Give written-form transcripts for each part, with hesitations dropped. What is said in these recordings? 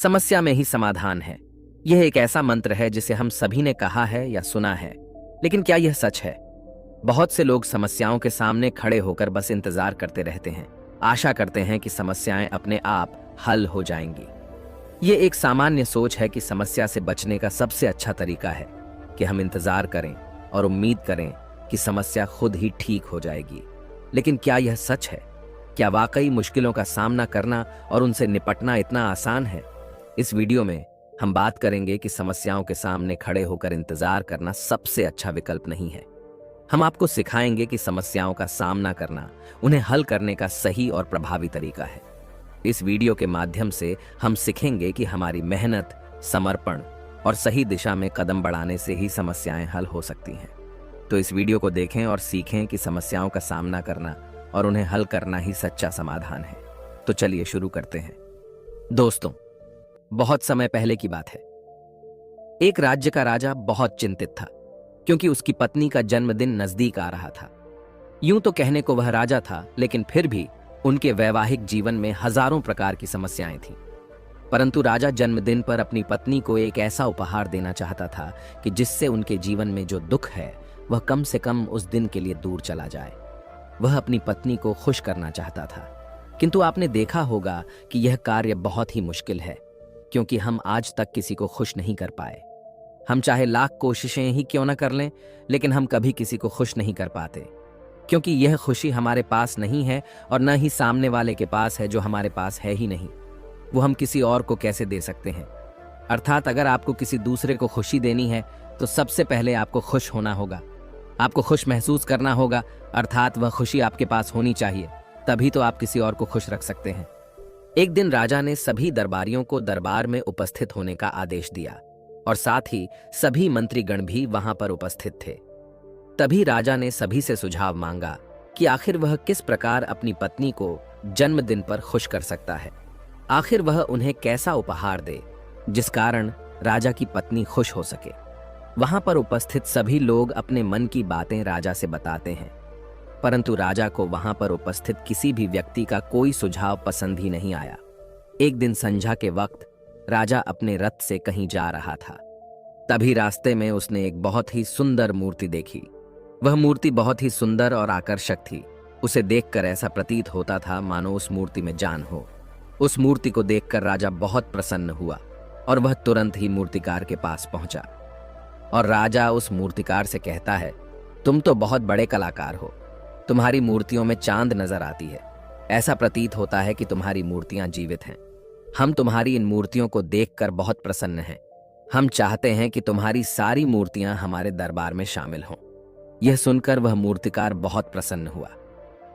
समस्या में ही समाधान है। यह एक ऐसा मंत्र है जिसे हम सभी ने कहा है या सुना है, लेकिन क्या यह सच है? बहुत से लोग समस्याओं के सामने खड़े होकर बस इंतजार करते रहते हैं, आशा करते हैं कि समस्याएं अपने आप हल हो जाएंगी। ये एक सामान्य सोच है कि समस्या से बचने का सबसे अच्छा तरीका है कि हम इंतजार करें और उम्मीद करें कि समस्या खुद ही ठीक हो जाएगी। लेकिन क्या यह सच है? क्या वाकई मुश्किलों का सामना करना और उनसे निपटना इतना आसान है? इस वीडियो में हम बात करेंगे कि समस्याओं के सामने खड़े होकर इंतजार करना सबसे अच्छा विकल्प नहीं है। हम आपको सिखाएंगे कि समस्याओं का सामना करना उन्हें हल करने का सही और प्रभावी तरीका है। इस वीडियो के माध्यम से हम सीखेंगे कि हमारी मेहनत, समर्पण और सही दिशा में कदम बढ़ाने से ही समस्याएं हल हो सकती हैं। तो इस वीडियो को देखें और सीखें कि समस्याओं का सामना करना और उन्हें हल करना ही सच्चा समाधान है। तो चलिए शुरू करते हैं। दोस्तों, बहुत समय पहले की बात है। एक राज्य का राजा बहुत चिंतित था क्योंकि उसकी पत्नी का जन्मदिन नजदीक आ रहा था। यूं तो कहने को वह राजा था, लेकिन फिर भी उनके वैवाहिक जीवन में हजारों प्रकार की समस्याएं थीं। परंतु राजा जन्मदिन पर अपनी पत्नी को एक ऐसा उपहार देना चाहता था कि जिससे उनके जीवन में जो दुख है वह कम से कम उस दिन के लिए दूर चला जाए। वह अपनी पत्नी को खुश करना चाहता था, किंतु आपने देखा होगा कि यह कार्य बहुत ही मुश्किल है, क्योंकि हम आज तक किसी को खुश नहीं कर पाए। हम चाहे लाख कोशिशें ही क्यों न कर लें, लेकिन हम कभी किसी को खुश नहीं कर पाते, क्योंकि यह खुशी हमारे पास नहीं है और न ही सामने वाले के पास है, जो हमारे पास है ही नहीं। वो हम किसी और को कैसे दे सकते हैं? अर्थात अगर आपको किसी दूसरे को खुशी देनी है तो सबसे पहले आपको खुश होना होगा, आपको खुश महसूस करना होगा, अर्थात वह खुशी आपके पास होनी चाहिए, तभी तो आप किसी और को खुश रख सकते हैं। एक दिन राजा ने सभी दरबारियों को दरबार में उपस्थित होने का आदेश दिया और साथ ही सभी मंत्रीगण भी वहां पर उपस्थित थे। तभी राजा ने सभी से सुझाव मांगा कि आखिर वह किस प्रकार अपनी पत्नी को जन्मदिन पर खुश कर सकता है। आखिर वह उन्हें कैसा उपहार दे जिस कारण राजा की पत्नी खुश हो सके। वहां पर उपस्थित सभी लोग अपने मन की बातें राजा से बताते हैं, परंतु राजा को वहां पर उपस्थित किसी भी व्यक्ति का कोई सुझाव पसंद ही नहीं आया। एक दिन संध्या के वक्त राजा अपने रथ से कहीं जा रहा था। तभी रास्ते में उसने एक बहुत ही सुंदर मूर्ति देखी। वह मूर्ति बहुत ही सुंदर और आकर्षक थी। उसे देखकर ऐसा प्रतीत होता था मानो उस मूर्ति में जान हो। उस मूर्ति को देखकर राजा बहुत प्रसन्न हुआ और वह तुरंत ही मूर्तिकार के पास पहुंचा और राजा उस मूर्तिकार से कहता है, तुम तो बहुत बड़े कलाकार हो, तुम्हारी मूर्तियों में चांद नजर आती है। ऐसा प्रतीत होता है कि तुम्हारी मूर्तियां जीवित हैं। हम तुम्हारी इन मूर्तियों को देखकर बहुत प्रसन्न हैं। हम चाहते हैं कि तुम्हारी सारी मूर्तियां हमारे दरबार में शामिल हों। यह सुनकर वह मूर्तिकार बहुत प्रसन्न हुआ,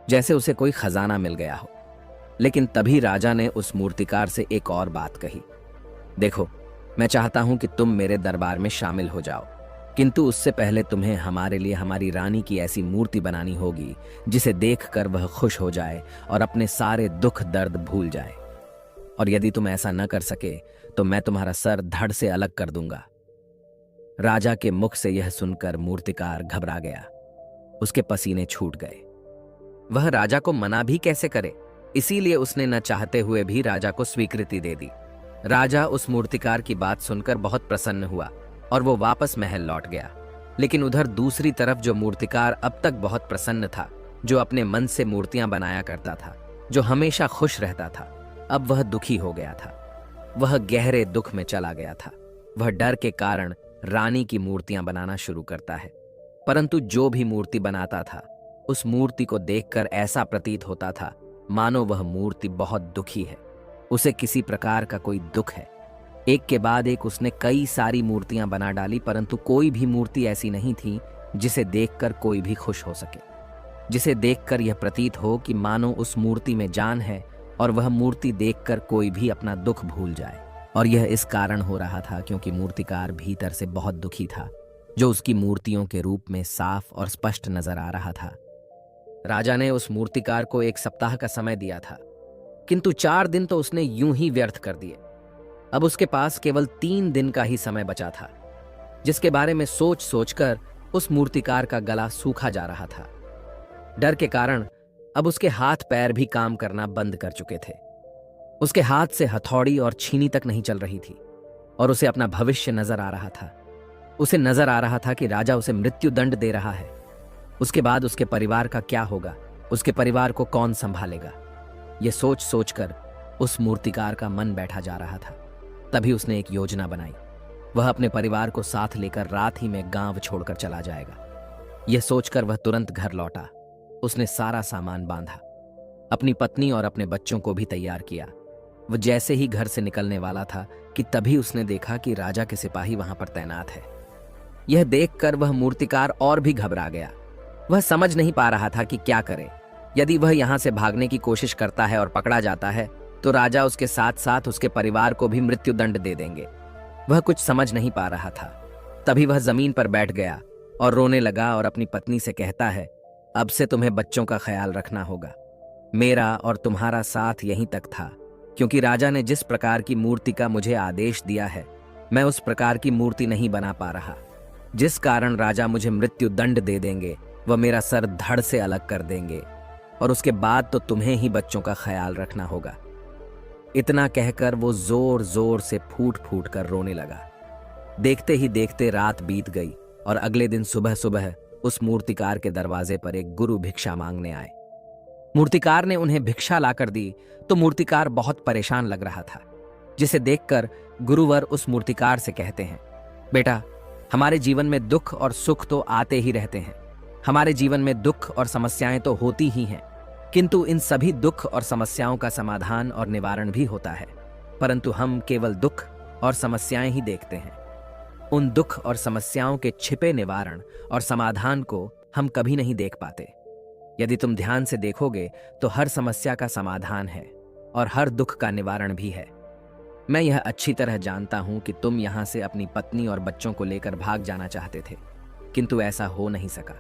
जैसे उसे कोई खजाना मिल गया हो। लेकिन तभी राजा ने उस मूर्तिकार से एक और बात कही, देखो, मैं चाहता हूं कि तुम मेरे दरबार में शामिल हो जाओ, किंतु उससे पहले तुम्हें हमारे लिए हमारी रानी की ऐसी मूर्ति बनानी होगी जिसे देखकर वह खुश हो जाए और अपने सारे दुख दर्द भूल जाए। और यदि तुम ऐसा न कर सके तो मैं तुम्हारा सर धड़ से अलग कर दूंगा। राजा के मुख से यह सुनकर मूर्तिकार घबरा गया। उसके पसीने छूट गए। वह राजा को मना भी कैसे करे, इसीलिए उसने न चाहते हुए भी राजा को स्वीकृति दे दी। राजा उस मूर्तिकार की बात सुनकर बहुत प्रसन्न हुआ और वो वापस महल लौट गया। लेकिन उधर दूसरी तरफ जो मूर्तिकार अब तक बहुत प्रसन्न था, जो अपने मन से मूर्तियां बनाया करता था, जो हमेशा खुश रहता था, अब वह दुखी हो गया था। वह गहरे दुख में चला गया था। वह डर के कारण रानी की मूर्तियां बनाना शुरू करता है, परंतु जो भी मूर्ति बनाता था उस मूर्ति को देखकर ऐसा प्रतीत होता था मानो वह मूर्ति बहुत दुखी है, उसे किसी प्रकार का कोई दुख है। एक के बाद एक उसने कई सारी मूर्तियां बना डाली, परंतु कोई भी मूर्ति ऐसी नहीं थी जिसे देखकर कोई भी खुश हो सके, जिसे देखकर यह प्रतीत हो कि मानो उस मूर्ति में जान है और वह मूर्ति देखकर कोई भी अपना दुख भूल जाए। और यह इस कारण हो रहा था क्योंकि मूर्तिकार भीतर से बहुत दुखी था, जो उसकी मूर्तियों के रूप में साफ और स्पष्ट नजर आ रहा था। राजा ने उस मूर्तिकार को 1 सप्ताह का समय दिया था, किंतु 4 दिन तो उसने यूं ही व्यर्थ कर दिए। अब उसके पास केवल 3 दिन का ही समय बचा था, जिसके बारे में सोच सोचकर उस मूर्तिकार का गला सूखा जा रहा था। डर के कारण अब उसके हाथ पैर भी काम करना बंद कर चुके थे। उसके हाथ से हथौड़ी और छीनी तक नहीं चल रही थी और उसे अपना भविष्य नजर आ रहा था। उसे नजर आ रहा था कि राजा उसे मृत्यु दंड दे रहा है। उसके बाद उसके परिवार का क्या होगा, उसके परिवार को कौन संभालेगा। यह सोच सोचकर उस मूर्तिकार का मन बैठा जा रहा था। तभी उसने एक योजना बनाई। वह अपने परिवार को साथ लेकर रात ही में गांव छोड़कर चला जाएगा। यह सोचकर वह तुरंत घर लौटा। उसने सारा सामान बांधा, अपनी पत्नी और अपने बच्चों को भी तैयार किया। वह जैसे ही घर से निकलने वाला था कि तभी उसने देखा कि राजा के सिपाही वहां पर तैनात है। यह देखकर वह मूर्तिकार और भी घबरा गया। वह समझ नहीं पा रहा था कि क्या करे। यदि वह यहां से भागने की कोशिश करता है और पकड़ा जाता है तो राजा उसके साथ साथ उसके परिवार को भी मृत्यु दंड दे देंगे। वह कुछ समझ नहीं पा रहा था। तभी वह जमीन पर बैठ गया और रोने लगा और अपनी पत्नी से कहता है, अब से तुम्हें बच्चों का ख्याल रखना होगा। मेरा और तुम्हारा साथ यहीं तक था, क्योंकि राजा ने जिस प्रकार की मूर्ति का मुझे आदेश दिया है मैं उस प्रकार की मूर्ति नहीं बना पा रहा, जिस कारण राजा मुझे मृत्यु दंड दे देंगे। वह मेरा सर धड़ से अलग कर देंगे और उसके बाद तो तुम्हें ही बच्चों का ख्याल रखना होगा। इतना कहकर वो जोर जोर से फूट फूट कर रोने लगा। देखते ही देखते रात बीत गई और अगले दिन सुबह सुबह उस मूर्तिकार के दरवाजे पर एक गुरु भिक्षा मांगने आए। मूर्तिकार ने उन्हें भिक्षा लाकर दी तो मूर्तिकार बहुत परेशान लग रहा था, जिसे देखकर गुरुवर उस मूर्तिकार से कहते हैं, बेटा, हमारे जीवन में दुख और सुख तो आते ही रहते हैं। हमारे जीवन में दुख और समस्याएं तो होती ही हैं, किंतु इन सभी दुख और समस्याओं का समाधान और निवारण भी होता है, परंतु हम केवल दुख और समस्याएं ही देखते हैं। उन दुख और समस्याओं के छिपे निवारण और समाधान को हम कभी नहीं देख पाते। यदि तुम ध्यान से देखोगे तो हर समस्या का समाधान है और हर दुख का निवारण भी है। मैं यह अच्छी तरह जानता हूं कि तुम यहां से अपनी पत्नी और बच्चों को लेकर भाग जाना चाहते थे, किंतु ऐसा हो नहीं सका।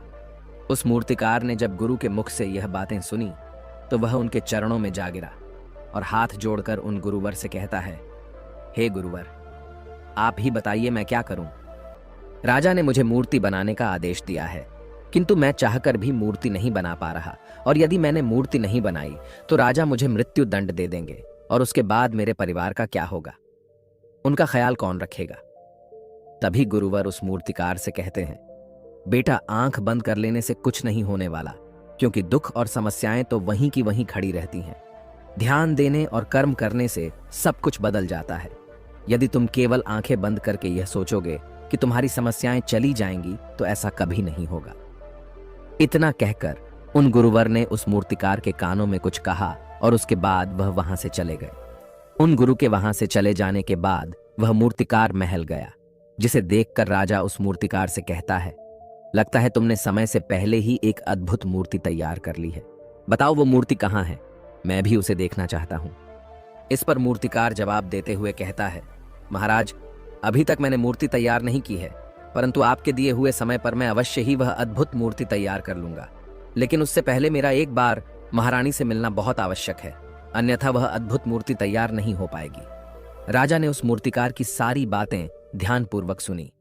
उस मूर्तिकार ने जब गुरु के मुख से यह बातें सुनी तो वह उनके चरणों में जा गिरा और हाथ जोड़कर उन गुरुवर से कहता है, हे गुरुवर, आप ही बताइए मैं क्या करूं। राजा ने मुझे मूर्ति बनाने का आदेश दिया है, किंतु मैं चाहकर भी मूर्ति नहीं बना पा रहा, और यदि मैंने मूर्ति नहीं बनाई तो राजा मुझे मृत्यु दंड दे देंगे और उसके बाद मेरे परिवार का क्या होगा, उनका ख्याल कौन रखेगा। तभी गुरुवर उस मूर्तिकार से कहते हैं, बेटा, आंख बंद कर लेने से कुछ नहीं होने वाला, क्योंकि दुख और समस्याएं तो वहीं की वहीं खड़ी रहती हैं। ध्यान देने और कर्म करने से सब कुछ बदल जाता है। यदि तुम केवल आंखें बंद करके यह सोचोगे कि तुम्हारी समस्याएं चली जाएंगी तो ऐसा कभी नहीं होगा। इतना कहकर उन गुरुवर ने उस मूर्तिकार के कानों में कुछ कहा और उसके बाद वह वहां से चले गए। उन गुरु के वहां से चले जाने के बाद वह मूर्तिकार महल गया, जिसे देखकर राजा उस मूर्तिकार से कहता है, लगता है तुमने समय से पहले ही एक अद्भुत मूर्ति तैयार कर ली है। बताओ वो मूर्ति कहाँ है, मैं भी उसे देखना चाहता हूं। इस पर मूर्तिकार जवाब देते हुए कहता है, महाराज, अभी तक मैंने मूर्ति तैयार नहीं की है, परंतु आपके दिए हुए समय पर मैं अवश्य ही वह अद्भुत मूर्ति तैयार कर लूंगा। लेकिन उससे पहले मेरा एक बार महारानी से मिलना बहुत आवश्यक है, अन्यथा वह अद्भुत मूर्ति तैयार नहीं हो पाएगी। राजा ने उस मूर्तिकार की सारी बातें ध्यानपूर्वक सुनी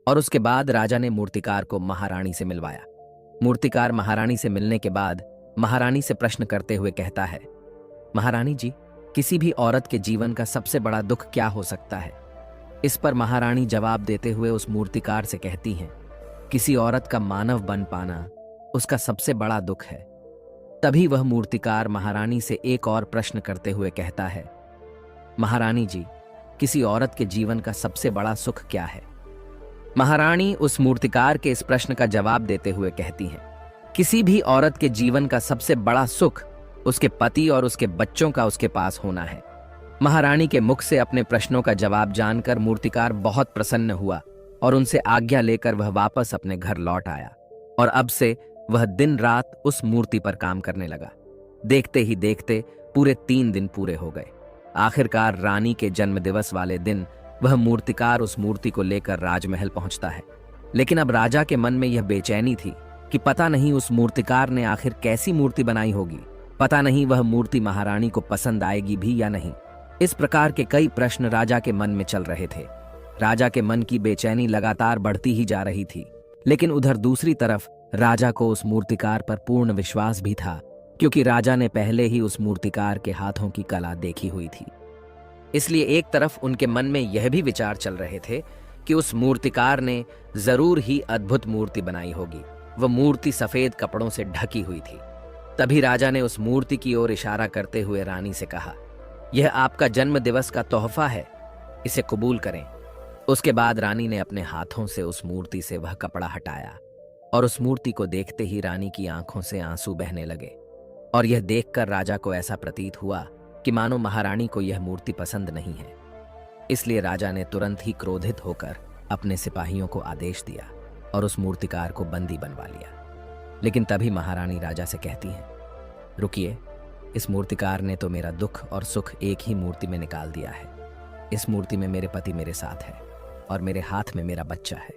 और उसके बाद राजा ने मूर्तिकार को महारानी से मिलवाया। मूर्तिकार महारानी से मिलने के बाद महारानी से प्रश्न करते हुए कहता है, महारानी जी, किसी भी औरत के जीवन का सबसे बड़ा दुख क्या हो सकता है। इस पर महारानी जवाब देते हुए उस मूर्तिकार से कहती हैं, किसी औरत का मानव बन पाना उसका सबसे बड़ा दुख है। तभी वह मूर्तिकार महारानी से एक और प्रश्न करते हुए कहता है, महारानी जी, किसी औरत के जीवन का सबसे बड़ा सुख क्या है। महारानी उस मूर्तिकार के इस प्रश्न का जवाब देते हुए कहती हैं, किसी भी औरत के जीवन का सबसे बड़ा सुख उसके पति और उसके बच्चों का उसके पास होना है। महारानी के मुख से अपने प्रश्नों का जवाब जानकर मूर्तिकार बहुत प्रसन्न हुआ और उनसे आज्ञा लेकर वह वापस अपने घर लौट आया और अब से वह दिन रात उस मूर्ति पर काम करने लगा। देखते ही देखते पूरे 3 दिन पूरे हो गए। आखिरकार रानी के जन्मदिवस वाले दिन वह मूर्तिकार उस मूर्ति को लेकर राजमहल पहुंचता है। लेकिन अब राजा के मन में यह बेचैनी थी कि पता नहीं उस मूर्तिकार ने आखिर कैसी मूर्ति बनाई होगी, पता नहीं वह मूर्ति महारानी को पसंद आएगी भी या नहीं। इस प्रकार के कई प्रश्न राजा के मन में चल रहे थे। राजा के मन की बेचैनी लगातार बढ़ती ही जा रही थी, लेकिन उधर दूसरी तरफ राजा को उस मूर्तिकार पर पूर्ण विश्वास भी था क्योंकि राजा ने पहले ही उस मूर्तिकार के हाथों की कला देखी हुई थी। इसलिए एक तरफ उनके मन में यह भी विचार चल रहे थे कि उस मूर्तिकार ने जरूर ही अद्भुत मूर्ति बनाई होगी। वह मूर्ति सफेद कपड़ों से ढकी हुई थी। तभी राजा ने उस मूर्ति की ओर इशारा करते हुए रानी से कहा, यह आपका जन्म दिवस का तोहफा है, इसे कबूल करें। उसके बाद रानी ने अपने हाथों से उस मूर्ति से वह कपड़ा हटाया और उस मूर्ति को देखते ही रानी की आंखों से आंसू बहने लगे। और यह देखकर राजा को ऐसा प्रतीत हुआ कि मानो महारानी को यह मूर्ति पसंद नहीं है। इसलिए राजा ने तुरंत ही क्रोधित होकर अपने सिपाहियों को आदेश दिया और उस मूर्तिकार को बंदी बनवा लिया। लेकिन तभी महारानी राजा से कहती हैं, रुकिए, इस मूर्तिकार ने तो मेरा दुख और सुख एक ही मूर्ति में निकाल दिया है। इस मूर्ति में मेरे पति मेरे साथ है और मेरे हाथ में मेरा बच्चा है।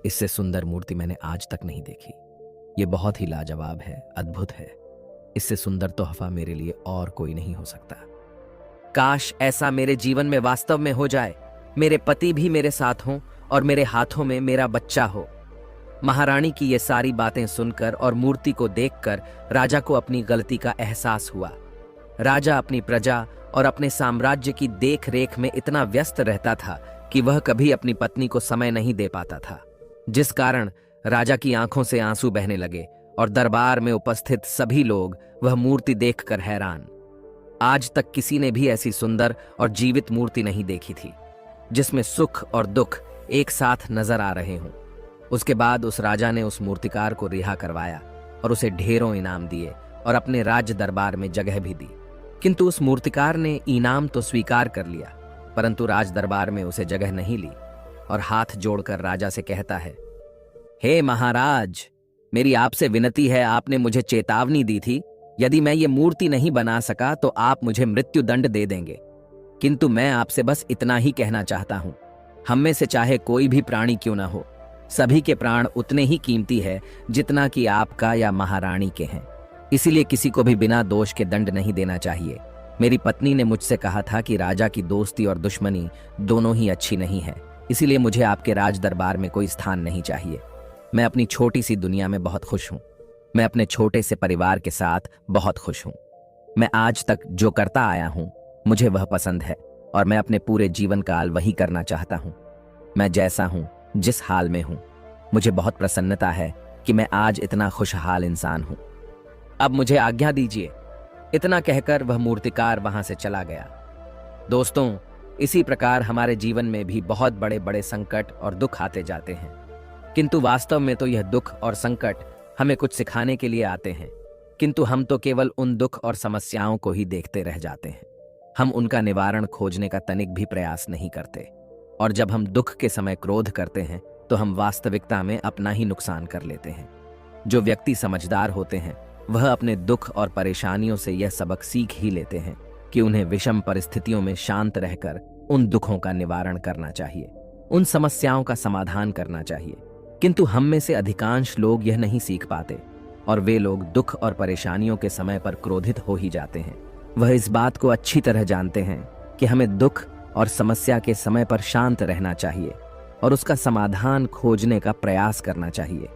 इससे सुंदर मूर्ति मैंने आज तक नहीं देखी। ये बहुत ही लाजवाब है, अद्भुत है। इससे सुंदर तोहफा मेरे लिए और कोई नहीं हो सकता। काश ऐसा मेरे जीवन में वास्तव में हो जाए, मेरे पति भी मेरे साथ हों और मेरे हाथों में मेरा बच्चा हो। महारानी की ये सारी बातें सुनकर और मूर्ति को देखकर राजा को अपनी गलती का एहसास हुआ। राजा अपनी प्रजा और अपने साम्राज्य की देख रेख में इतना व्यस्त रहता था कि वह कभी अपनी पत्नी को समय नहीं दे पाता था, जिस कारण राजा की आंखों से आंसू बहने लगे और दरबार में उपस्थित सभी लोग वह मूर्ति देखकर हैरान। आज तक किसी ने भी ऐसी सुंदर और जीवित मूर्ति नहीं देखी थी, जिसमें सुख और दुख एक साथ नजर आ रहे हों। उसके बाद उस राजा ने उस मूर्तिकार को रिहा करवाया और उसे ढेरों इनाम दिए और अपने राज्य दरबार में जगह भी दी। किंतु उस मूर्तिकार ने इनाम तो स्वीकार कर लिया, परंतु राज दरबार में उसे जगह नहीं ली और हाथ जोड़कर राजा से कहता है, हे महाराज, मेरी आपसे विनती है, आपने मुझे चेतावनी दी थी, यदि मैं ये मूर्ति नहीं बना सका तो आप मुझे मृत्यु दंड दे देंगे। किंतु मैं आपसे बस इतना ही कहना चाहता हूं, हम में से चाहे कोई भी प्राणी क्यों ना हो, सभी के प्राण उतने ही कीमती है जितना कि आपका या महारानी के हैं। इसीलिए किसी को भी बिना दोष के दंड नहीं देना चाहिए। मेरी पत्नी ने मुझसे कहा था कि राजा की दोस्ती और दुश्मनी दोनों ही अच्छी नहीं है, इसीलिए मुझे आपके राज दरबार में कोई स्थान नहीं चाहिए। मैं अपनी छोटी सी दुनिया में बहुत खुश हूं। मैं अपने छोटे से परिवार के साथ बहुत खुश हूं। मैं आज तक जो करता आया हूं, मुझे वह पसंद है और मैं अपने पूरे जीवन काल वही करना चाहता हूं। मैं जैसा हूं, जिस हाल में हूं, मुझे बहुत प्रसन्नता है कि मैं आज इतना खुशहाल इंसान हूं। अब मुझे आज्ञा दीजिए। इतना कहकर वह मूर्तिकार वहां से चला गया। दोस्तों, इसी प्रकार हमारे जीवन में भी बहुत बड़े बड़े संकट और दुख आते जाते हैं, किंतु वास्तव में तो यह दुख और संकट हमें कुछ सिखाने के लिए आते हैं, किंतु हम तो केवल उन दुख और समस्याओं को ही देखते रह जाते हैं। हम उनका निवारण खोजने का तनिक भी प्रयास नहीं करते, और जब हम दुख के समय क्रोध करते हैं तो हम वास्तविकता में अपना ही नुकसान कर लेते हैं। जो व्यक्ति समझदार होते हैं वह अपने दुख और परेशानियों से यह सबक सीख ही लेते हैं कि उन्हें विषम परिस्थितियों में शांत रहकर उन दुखों का निवारण करना चाहिए, उन समस्याओं का समाधान करना चाहिए। किंतु हम में से अधिकांश लोग यह नहीं सीख पाते और वे लोग दुख और परेशानियों के समय पर क्रोधित हो ही जाते हैं। वह इस बात को अच्छी तरह जानते हैं कि हमें दुख और समस्या के समय पर शांत रहना चाहिए और उसका समाधान खोजने का प्रयास करना चाहिए,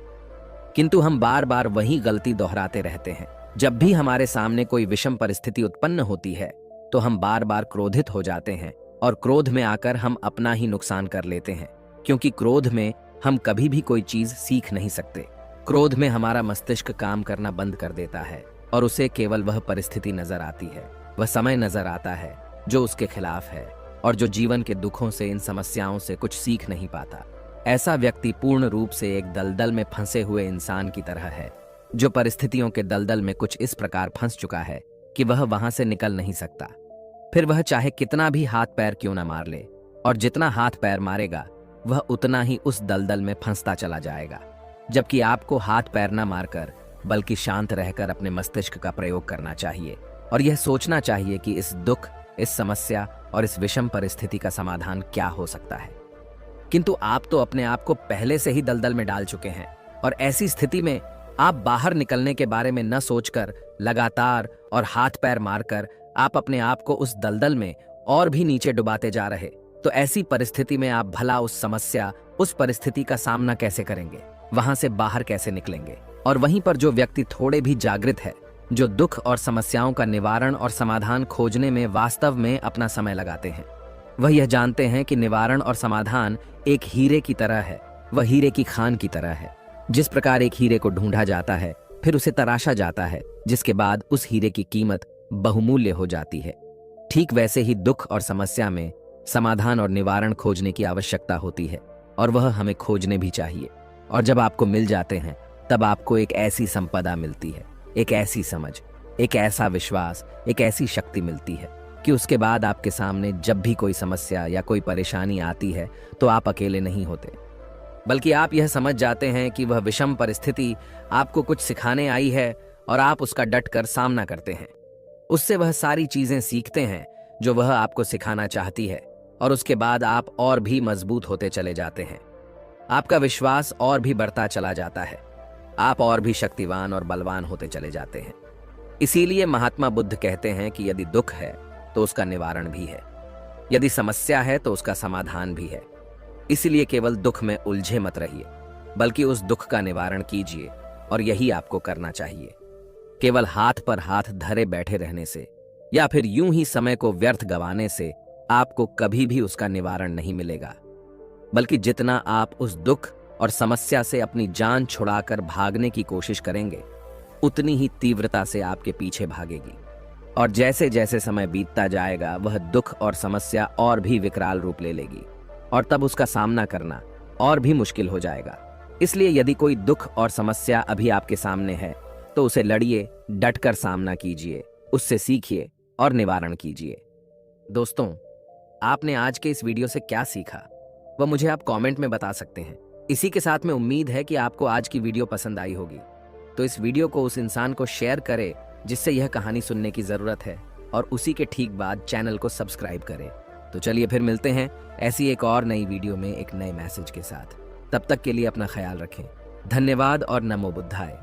किंतु हम बार बार वही गलती दोहराते रहते हैं। जब भी हमारे सामने कोई विषम परिस्थिति उत्पन्न होती है तो हम बार बार क्रोधित हो जाते हैं और क्रोध में आकर हम अपना ही नुकसान कर लेते हैं, क्योंकि क्रोध में हम कभी भी कोई चीज सीख नहीं सकते। क्रोध में हमारा मस्तिष्क काम करना बंद कर देता है और उसे केवल वह परिस्थिति नजर आती है, वह समय नजर आता है जो उसके खिलाफ है और जो जीवन के दुखों से, इन समस्याओं से कुछ सीख नहीं पाता। ऐसा व्यक्ति पूर्ण रूप से एक दलदल में फंसे हुए इंसान की तरह है, जो परिस्थितियों के दलदल में कुछ इस प्रकार फंस चुका है कि वह वहां से निकल नहीं सकता। फिर वह चाहे कितना भी हाथ पैर क्यों न मार ले, और जितना हाथ पैर मारेगा वह उतना ही उस दलदल में फंसता चला जाएगा। जबकि आपको हाथ पैर न मारकर बल्कि शांत रहकर अपने मस्तिष्क का प्रयोग करना चाहिए और यह सोचना चाहिए कि इस दुख, इस समस्या और इस विषम परिस्थिति का समाधान क्या हो सकता है। किंतु आप तो अपने आप को पहले से ही दलदल में डाल चुके हैं और ऐसी स्थिति में आप बाहर निकलने के बारे में न सोचकर लगातार और हाथ पैर मारकर आप अपने आप को उस दलदल में और भी नीचे डुबाते जा रहे। तो ऐसी परिस्थिति में आप भला उस समस्या, उस परिस्थिति का सामना कैसे करेंगे, वहां से बाहर कैसे निकलेंगे? और वहीं पर जो व्यक्ति थोड़े भी जागृत है जो दुख और समस्याओं का निवारण और समाधान खोजने में वास्तव में अपना समय लगाते हैं। वह यह जानते हैं कि निवारण और समाधान एक हीरे की तरह है, वह हीरे की खान की तरह है। जिस प्रकार एक हीरे को ढूंढा जाता है, फिर उसे तराशा जाता है, जिसके बाद उस हीरे की कीमत बहुमूल्य हो जाती है, ठीक वैसे ही दुख और समस्या में समाधान और निवारण खोजने की आवश्यकता होती है, और वह हमें खोजने भी चाहिए। और जब आपको मिल जाते हैं, तब आपको एक ऐसी संपदा मिलती है, एक ऐसी समझ, एक ऐसा विश्वास, एक ऐसी शक्ति मिलती है कि उसके बाद आपके सामने जब भी कोई समस्या या कोई परेशानी आती है तो आप अकेले नहीं होते, बल्कि आप यह समझ जाते हैं कि वह विषम परिस्थिति आपको कुछ सिखाने आई है और आप उसका डटकर सामना करते हैं। उससे वह सारी चीजें सीखते हैं जो वह आपको सिखाना चाहती है, और उसके बाद आप और भी मजबूत होते चले जाते हैं। आपका विश्वास और भी बढ़ता चला जाता है, आप और भी शक्तिवान और बलवान होते चले जाते हैं। इसीलिए महात्मा बुद्ध कहते हैं कि यदि दुख है तो उसका निवारण भी है, यदि समस्या है तो उसका समाधान भी है। इसलिए केवल दुख में उलझे मत रहिए, बल्कि उस दुख का निवारण कीजिए, और यही आपको करना चाहिए। केवल हाथ पर हाथ धरे बैठे रहने से या फिर यूं ही समय को व्यर्थ गंवाने से आपको कभी भी उसका निवारण नहीं मिलेगा, बल्कि जितना आप उस दुख और समस्या से अपनी जान छुड़ाकर भागने की कोशिश करेंगे, उतनी ही तीव्रता से आपके पीछे भागेगी। और जैसे जैसे समय बीतता जाएगा, वह दुख और समस्या और भी विकराल रूप ले लेगी, और तब उसका सामना करना और भी मुश्किल हो जाएगा। इसलिए यदि कोई दुख और समस्या अभी आपके सामने है, तो उसे लड़िए, डटकर सामना कीजिए, उससे सीखिए और निवारण कीजिए। दोस्तों, आपने आज के इस वीडियो से क्या सीखा, वह मुझे आप कमेंट में बता सकते हैं। इसी के साथ में उम्मीद है कि आपको आज की वीडियो पसंद आई होगी, तो इस वीडियो को उस इंसान को शेयर करें जिससे यह कहानी सुनने की जरूरत है, और उसी के ठीक बाद चैनल को सब्सक्राइब करें। तो चलिए फिर मिलते हैं ऐसी एक और नई वीडियो में एक नए मैसेज के साथ। तब तक के लिए अपना ख्याल रखें। धन्यवाद और नमो बुद्धाय।